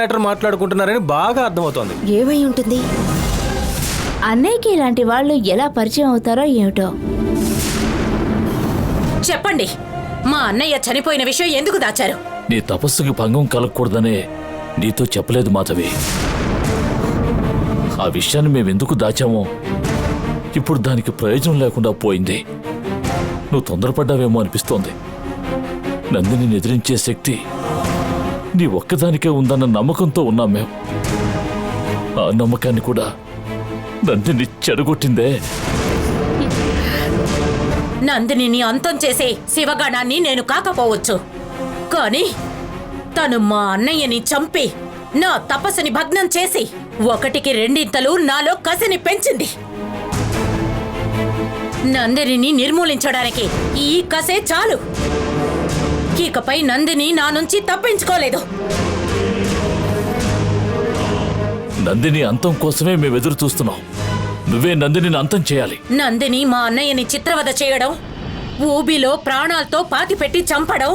Matter మాట్లాడుకుంటున్నారని బాగా అర్థమవుతోంది. ఏమై ఉంటుంది? అన్నయ్యకి ఇలాంటి వాళ్ళు ఎలా పరిచయం అవుతారో ఏమిటో. చెప్పండి, మా అన్నయ్య చనిపోయిన విషయం ఎందుకు దాచారు? నీ తపస్సుకి భంగం కలగకూడదనే నీతో చెప్పలేదు మాధవి. ఆ విషయాన్ని మేమెందుకు దాచామో ఇప్పుడు దానికి ప్రయోజనం లేకుండా పోయింది. నువ్వు తొందరపడ్డావేమో అనిపిస్తోంది. నందిని ఎదిరించే శక్తి నీ ఒక్కదానికే ఉందన్న నమ్మకంతో ఉన్నాం మేము. ఆ నమ్మకాన్ని కూడా నందిని చెడగొట్టిందే. నందినిని అంతం చేసే శివగణాన్ని నేను కాకపోవచ్చు, కానీ తను మా అన్నయ్యని చంపి నా తపస్సుని భగ్నం చేసి ఒకటికి రెండింతలు నాలో కసిని పెంచింది. నందినిని నిర్మూలించడానికి ఈ కసే చాలు. ఇకపై నందిని నా నుంచి తప్పించుకోలేదు. నందిని అంతం కోసమే మేము ఎదురు చూస్తున్నాం. నువ్వే నందిని అంతం చేయాలి. నందిని మా అన్నయ్యని చిత్రవద చేయడం, ఊబిలో ప్రాణాలతో పాతిపెట్టి చంపడం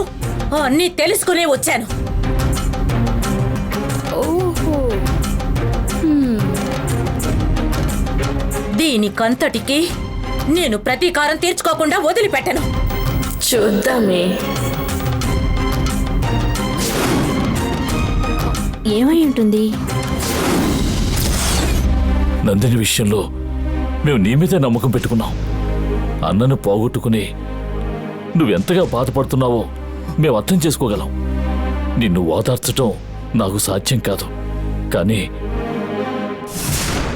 అన్నీ తెలుసుకునే వచ్చాను. దీనికంతటికి నేను ప్రతీకారం తీర్చుకోకుండా వదిలిపెట్టను. చూద్దామే. ఏమై ఉంటుంది? నందిని విషయంలో మేము నీ మీదే నమ్మకం పెట్టుకున్నాం. అన్నను పోగొట్టుకుని నువ్వెంతగా బాధపడుతున్నావో మేము అర్థం చేసుకోగలం. నిన్ను ఓదార్చటం నాకు సాధ్యం కాదు, కానీ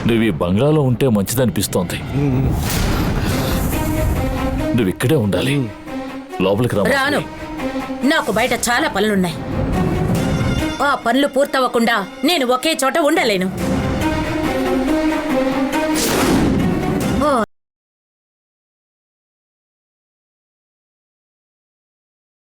నువ్వు ఈ బంగ్లాలో ఉంటే మంచిదనిపిస్తోంది. నువ్వు ఇక్కడే ఉండాలి. లోపలికి రా. రాను. నాకు బయట చాలా పనులున్నాయి. ఆ పనులు పూర్తవ్వకుండా నేను ఒకే చోట ఉండలేను.